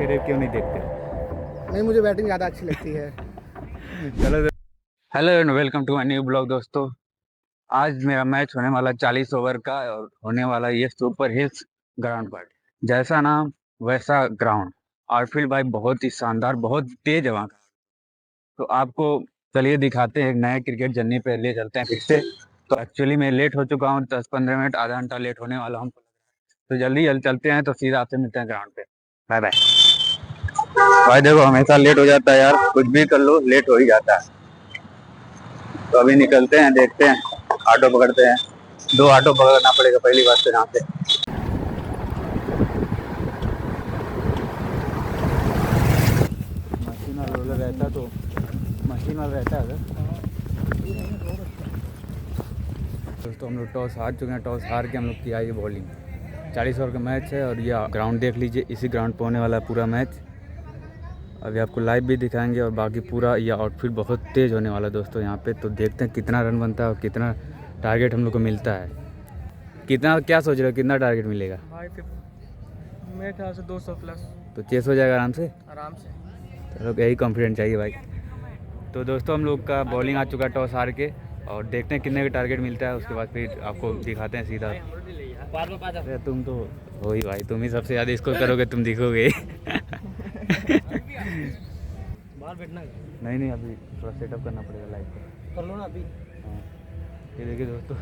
Career क्यों नहीं देखते हो? नहीं, मुझे बैटिंग ज़्यादा अच्छी लगती है। चलो, hello and welcome to my new blog दोस्तों। आज मेरा मैच होने वाला 40 ओवर का और होने वाला ये सुपर हिल्स ग्राउंड पर। जैसा नाम वैसा ग्राउंड, आउटफील्ड भाई बहुत ही शानदार, बहुत तेज है वहाँ का। तो आपको चलिए दिखाते हैं, एक नए क्रिकेट जर्नी पे ले चलते हैं फिर से। तो एक्चुअली मैं लेट हो चुका हूँ, 10-15 मिनट, आधा घंटा लेट होने वाला हूँ। तो जल्दी जल्दी चलते हैं, तो सीधा आपसे मिलते हैं ग्राउंड पे। Bye bye. भाई देखो, हमेशा लेट हो जाता है यार, कुछ भी कर लो लेट हो ही जाता है। तो अभी निकलते हैं, देखते हैं, ऑटो पकड़ते हैं। 2 ऑटो पकड़ना पड़ेगा पहली बात तो यहाँ पे। मशीन वाला रोलर रहता तो मशीन वाला रहता है अगर। दोस्तों हम लोग टॉस हार चुके हैं, टॉस हार के हम लोग किया ये बॉलिंग। 40 ओवर का मैच है और यह ग्राउंड देख लीजिए, इसी ग्राउंड पर होने वाला है पूरा मैच। अभी आपको लाइव भी दिखाएंगे और बाकी पूरा यह आउटफील्ड बहुत तेज़ होने वाला है दोस्तों यहाँ पे। तो देखते हैं कितना रन बनता है और कितना टारगेट हम लोग को मिलता है। कितना, क्या सोच रहे हो, कितना टारगेट मिलेगा? भाई मेरे ख्याल से 200 प्लस तो चेस हो जाएगा आराम से। आराम से। चलो, यही कॉन्फिडेंस चाहिए भाई। तो दोस्तों हम लोग का बॉलिंग आ चुका है टॉस हार के, और देखते हैं कितने का टारगेट मिलता है। उसके बाद फिर आपको दिखाते हैं सीधा। अरे तुम तो हो ही भाई, तुम ही सबसे ज़्यादा इसको करोगे, तुम दिखोगे। बाहर बैठना नहीं नहीं, अभी थोड़ा सेटअप करना पड़ेगा लाइव पे। कर लो ना अभी। हाँ, ये देखिए दोस्तों,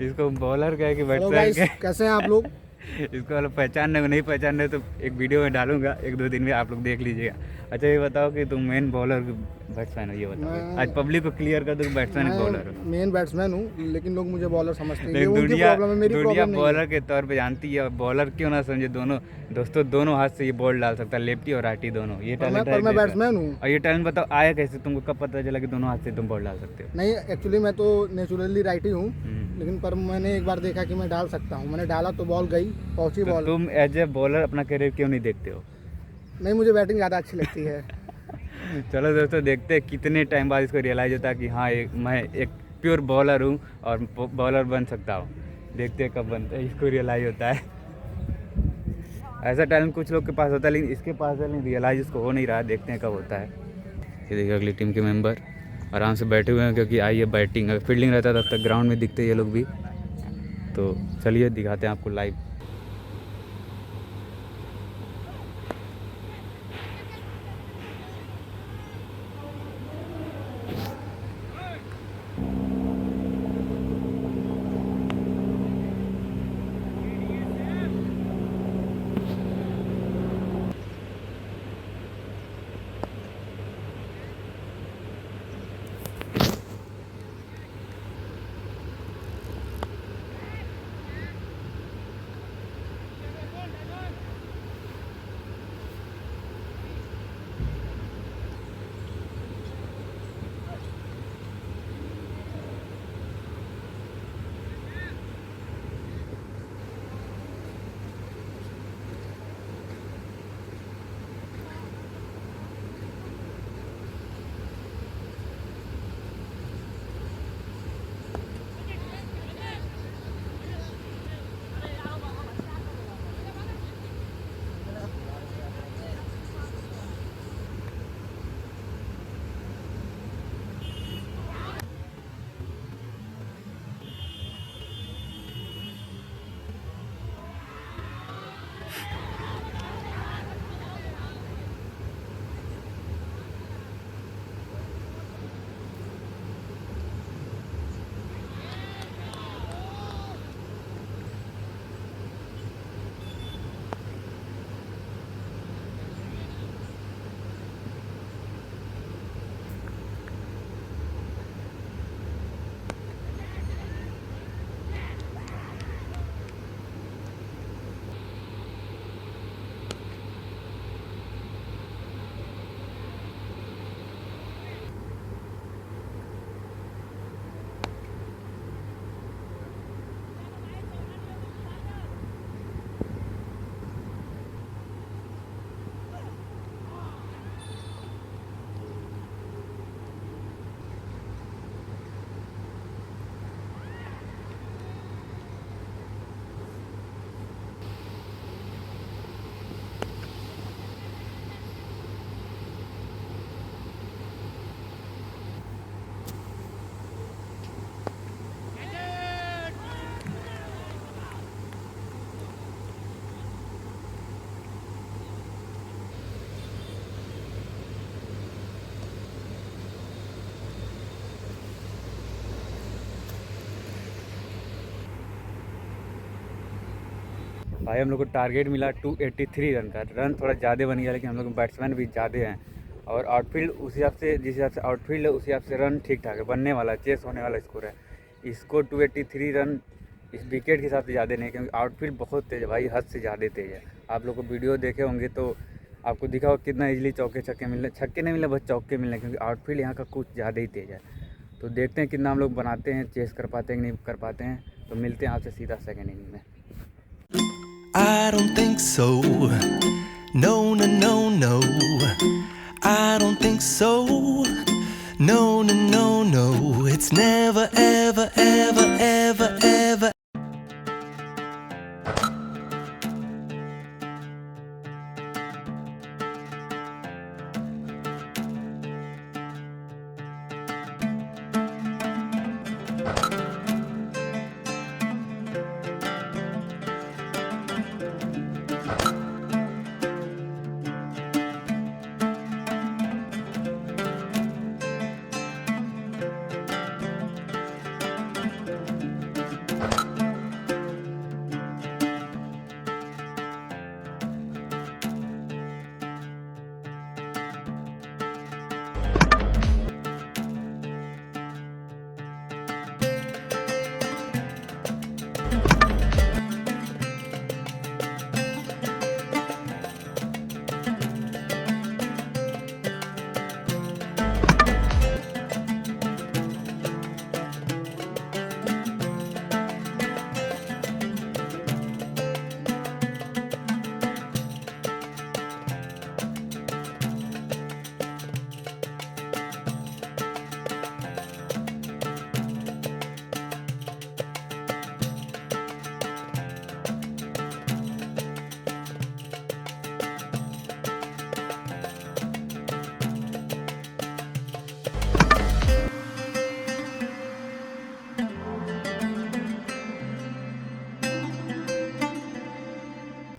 इसको बॉलर कहे कि हेलो बैट्समैन गाइस, कहे। कैसे हैं आप लोग? इसको मतलब पहचानने को नहीं पहचानने तो एक वीडियो में डालूंगा, 1-2 दिन में आप लोग देख लीजिएगा। अच्छा ये बताओ कि तुम मेन बॉलर बैट्समैन हो, ये बताओ आज पब्लिक को क्लियर कर दो कि बैट्समैन मैं बॉलर हो। मेन बैट्समैन हूँ, लेकिन लोग मुझे बॉलर समझते हैं। ये लेकिन उनकी प्रॉब्लम है, मेरी दुनिया प्रॉब्लम नहीं बॉलर है। के तौर पे जानती है, बॉलर क्यों ना समझे। दोनों दोस्तों, दोनों हाथ से ये बॉल डाल सकता है, लेफ्टी और राइटी दोनों। ये टैलेंट है पर मैं इसका। बैट्समैन हूँ। और ये टैलेंट बताओ आया कैसे तुमको, कब पता चला कि दोनों हाथ से तुम बॉल डाल सकते हो? नहीं, एक्चुअली मैं तो नेचुरली राइटी हूँ, हम्म। लेकिन पर मैंने एक बार देखा कि मैं डाल सकता हूँ। मैंने डाला तो बॉल गई, पहुँची तो बॉल। तुम एज ए बॉलर अपना करियर क्यों नहीं देखते हो? नहीं, मुझे बैटिंग ज़्यादा अच्छी लगती है। चलो दोस्तों, देखते हैं कितने टाइम बाद इसको रियलाइज़ होता है कि हाँ, मैं एक प्योर बॉलर हूँ और बॉलर बन सकता हूँ। देखते हैं कब बनता है, इसको रियलाइज़ होता है। ऐसा टैलेंट कुछ लोग के पास होता है, लेकिन इसके पास है, लेकिन रियलाइज़ इसको हो नहीं रहा है। देखते हैं कब होता है। ये देखिए अगली टीम के मेंबर आराम से बैठे हुए हैं, क्योंकि आई है बैटिंग। अगर फील्डिंग रहता तब तक ग्राउंड में दिखते ये लोग भी। तो चलिए दिखाते हैं आपको लाइव। भाई हम लोग को टारगेट मिला 283 रन का। रन थोड़ा ज़्यादा बन गया, लेकिन हम लोग बैट्समैन भी ज़्यादा हैं और आउटफील्ड उस हिसाब से, जिस हिसाब से आउटफील्ड है उस हिसाब से रन ठीक ठाक है, बनने वाला चेस होने वाला स्कोर है। इसको 283 रन इस विकेट के हिसाब से ज़्यादा नहीं, क्योंकि आउटफील्ड बहुत तेज़ है भाई, हद से ज़्यादा तेज़ है। आप लोग को वीडियो देखे होंगे तो आपको दिखा हो कितना इजीली चौके छक्के मिल रहे, छक्के नहीं मिले बस चौके मिल रहे, क्योंकि आउटफील्ड यहाँ का कुछ ज़्यादा ही तेज़ है। तो देखते हैं कितना हम लोग बनाते हैं, चेस कर पाते हैं कि नहीं कर पाते हैं। तो मिलते हैं आपसे सीधा सेकंड इनिंग में। I don't think so. No, no, no, no. I don't think so. No, no, no, no. It's never, ever, ever, ever, ever.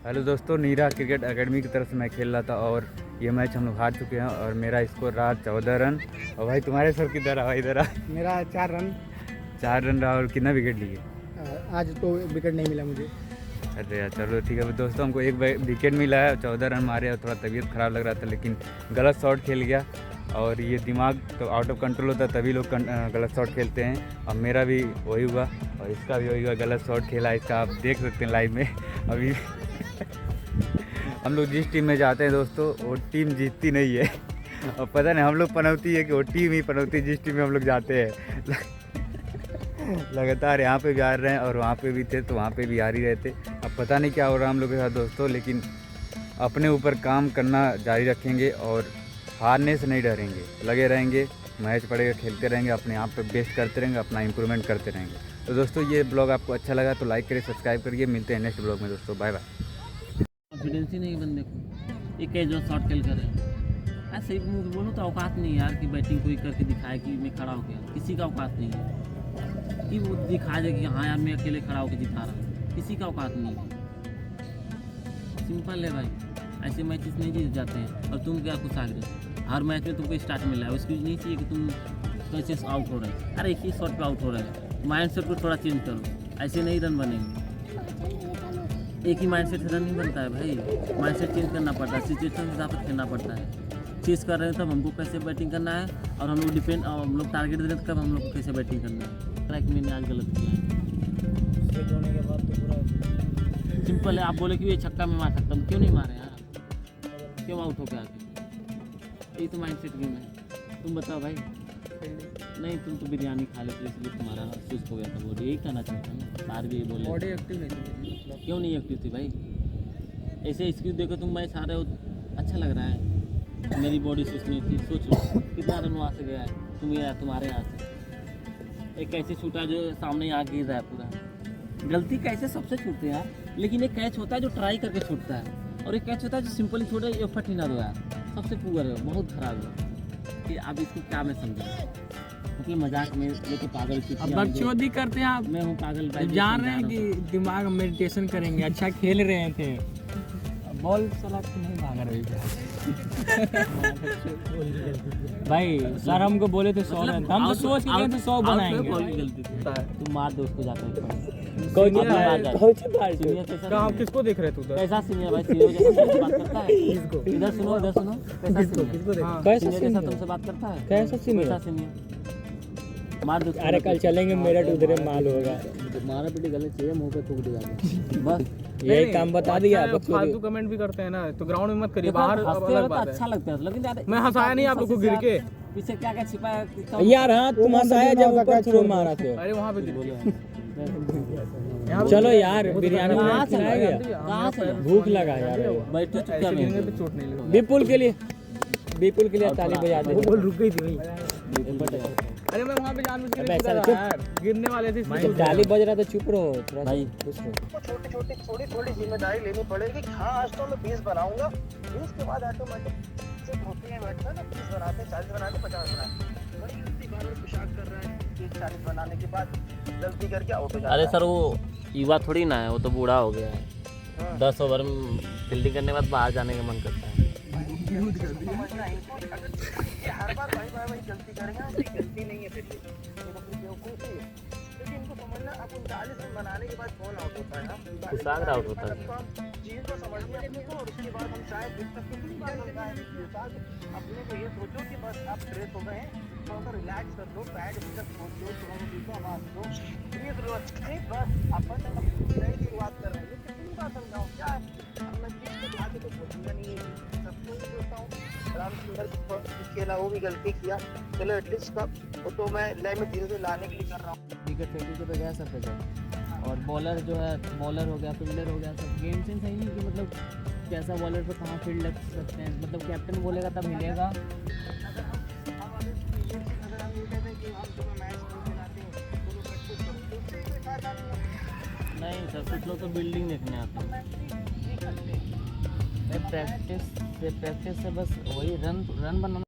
Hello दोस्तों, नीरा क्रिकेट एकेडमी की तरफ से मैं खेल रहा था और ये मैच हम लोग हार चुके हैं और मेरा स्कोर रहा 14 रन। और भाई तुम्हारे सर किधर रहा? इधर आ। मेरा 4 रन। 4 रन रहा और कितना विकेट लिए? आज तो विकेट नहीं मिला मुझे। अरे यार चलो ठीक है दोस्तों, हमको एक विकेट मिला है, 14 रन मारे और थोड़ा तबीयत ख़राब लग रहा था, लेकिन गलत शॉट खेल गया। और ये दिमाग तो आउट ऑफ कंट्रोल होता है तभी लोग गलत शॉट खेलते हैं, और मेरा भी वही हुआ और इसका भी वही हुआ, गलत शॉट खेला इसका। आप देख सकते हैं लाइव में अभी हम लोग जिस टीम में जाते हैं दोस्तों वो टीम जीतती नहीं है और पता नहीं हम लोग पनौती है कि वो टीम ही पनौती है जिस टीम में हम लोग जाते हैं। लगातार यहाँ पे भी आ रहे हैं और वहाँ पे भी थे तो वहाँ पे भी आ ही रहते। अब पता नहीं क्या हो रहा है हम लोग के साथ दोस्तों, लेकिन अपने ऊपर काम करना जारी रखेंगे और हारने से नहीं डरेंगे, लगे रहेंगे, मैच पड़ेगा खेलते रहेंगे, अपने आप पे बेस्ट करते रहेंगे, अपना इंप्रूवमेंट करते रहेंगे। तो दोस्तों ये ब्लॉग आपको अच्छा लगा तो लाइक करिए, सब्सक्राइब करिए। मिलते हैं नेक्स्ट ब्लॉग में दोस्तों, बाय बाय। कॉन्फिडेंस ही नहीं बंदे को, एक कैजुअल शॉट खेल कर ऐसे ही बोलो तो औकात नहीं यार कि बैटिंग कोई करके दिखाए कि मैं खड़ा हो गया, किसी का औकात नहीं है कि वो दिखा दे कि हाँ यार मैं अकेले खड़ा होकर दिखा रहा हूँ, किसी का औकात नहीं है। सिंपल है भाई, ऐसे मैचेस नहीं जीत जाते हैं। और तुम क्या कुछ आगे हर मैच में तुमको स्टार्ट मिला है, उसकी नहीं चाहिए कि तुम कैसे आउट हो रहे हैं। अरे एक ही शॉट पे आउट हो रहे हैं, माइंड सेट को थोड़ा चेंज करो, ऐसे नहीं रन बनेंगे। एक ही माइंड सेट से रन नहीं बनता है भाई, माइंड सेट चेंज करना पड़ता है, सिचुएशन के हिसाब से खेलना पड़ता है। चेस कर रहे हैं तब हमको कैसे बैटिंग करना है, और हम लोग डिपेंड हम लोग टारगेट दे रहे हैं तब हम लोग को कैसे बैटिंग करना है। ट्रैक मैंने आज गलत किया है, होने के बाद तो पूरा सिंपल है। आप बोले कि ये छक्का में मार सकता हूँ, क्यों नहीं मारे यार, क्यों आउट हो गया आके? यही तो माइंड सेट गेम है। तुम बताओ भाई। नहीं तुम तो बिरयानी खा लेते इसलिए तुम्हारा सुस्त हो गया था बॉडी, यही कहना चाहता हूँ। बार भी ये बोले बॉडी एक्टिव नहीं थी। क्यों नहीं एक्टिव थी भाई? ऐसे एक्सक्यूज देखो तुम मैच हारे हो, अच्छा लग रहा है। मेरी बॉडी सुस्त नहीं थी, सोच लो कितना रन वहाँ से गया है तुम्हारे यहाँ से। एक कैसे छूटा जो सामने यहाँ गिर रहा है पूरा। गलती कैसे सबसे छूटते हैं यार, लेकिन एक कैच होता है जो ट्राई करके छूटता है, और एक कैच होता है जो सिंपली छोड़े एफर्ट ही ना दो यार। सबसे पुअर है, बहुत खराब है कि अब इसको क्या मैं समझा, क्योंकि मजाक में लेके पागल बकचोदी करते हैं आप। मैं हूँ पागल, जान रहे हैं कि दिमाग मेडिटेशन करेंगे, अच्छा खेल रहे थे। बॉल साला नहीं भागा रही भाई सर हमको बोले थे 100 रन हम तो सोच के गए थे 100 बनाएंगे। बॉल की गलती थी, तुम मार दो उसको जाकर कहाँ किसको देख रहे तू उधर? कैसा सीनियर भाई, सीनियर जैसा बात करता है। इधर सुनो कैसा सीनियर, सीनियर जैसा तुमसे बात करता है। कैसा कैसा सीनियर, मार दो। अरे कल चलेंगे मेरठ उधर माल होगा। मारा पीटी गलत चाहिए, मुंह पे थूक देगा बस। यही काम बता दिया। फालतू कमेंट भी करते हैं ना, तो ग्राउंड में मत करिए, देखो, बाहर हंसते अलग हो तो बात अच्छा है। लगता है, लेकिन ज्यादा मैं हंसाया नहीं आप लोग को गिर के। पीछे क्या क्या छिपाया यार हाँ तुम हंसाया जब ऊपर थ्रो मारा थे। अरे वहाँ पे गिर के। चलो यार बिरयानी कहाँ से खिलाया गया। कहाँ से भूख लगा यार। भाई तू चुपचाप ऐसे गिरेंगे नहीं। तो चोट नहीं लगेगी। विपुल के लिए ताली बजा दे। बोल रुक गई थी वही। अरे मैं वहाँ पे जानबूझ के नहीं कूदा था यार, गिरने वाले थे इसलिए कूदा। ताली बज रहा तो चुप रहो थोड़ा भाई खुश रहो। छोटी छोटी थोड़ी जिम्मेदारी लेनी पड़ेगी कि हाँ आज तो मैं 20 बनाऊंगा, 20 के बाद ऑटोमेटिक से होते हैं बैठना ना, 20 बनाते 40 बनाते 50 बनाते। बड़ी गलती बार बार पोशाक कर रहा है, 30-40 बनाने के बाद गलती करके आउट हो जाता अरे है। सर वो युवा थोड़ी ना है, वो तो बूढ़ा हो गया है। 10 ओवर में फील्डिंग करने के बाद बाहर जाने का मन करता है। समझना है इनको, अगर ये हर बार भाई गलती करेंगे, कोई गलती नहीं है फिर ये तो फिर बेवकूफ़ी है। क्योंकि इनको समझना अब 39 रन बनाने के बाद कौन आउट होता है ना, कुशाग्र आउट होता है। तो हम चीज़ को समझिए अपने को, और उसके बाद हम शायद दिक्कत तो कितनी बार हम गाएं, अपने को ये सोचो कि बस आप फ्रेश हो गए हैं, थोड़ा सा रिलैक्स कर लो, पैड तक पहुँच लो, थोड़ा सा दूसरा मार दो, ये जरूरत नहीं, बस अपन नई शुरुआत कर रहे हैं। कितनी बार समझाऊँ क्या, अब मैं चीज़ को ला के तो बोलूँगा नहीं है, सबको भी बोलता हूँ। राम सुंदर खेला, वो भी गलती किया, चलो एटलीस्ट कब वो तो मैं लय में धीरे धीरे लाने के लिए कर रहा हूँ। विकेट फेंकी पे गया सब पे गया। और बॉलर जो है, बॉलर हो गया, फील्डर हो गया, सब गेम सेंस है नहीं कि मतलब कैसा बॉलर पे कहाँ फील्ड लग सकते हैं, मतलब कैप्टन बोलेगा तब मिलेगा। नहीं सर, कुछ लोग तो बिल्डिंग देखने आते हैं। प्रैक्टिस से बस वही रन बनाना।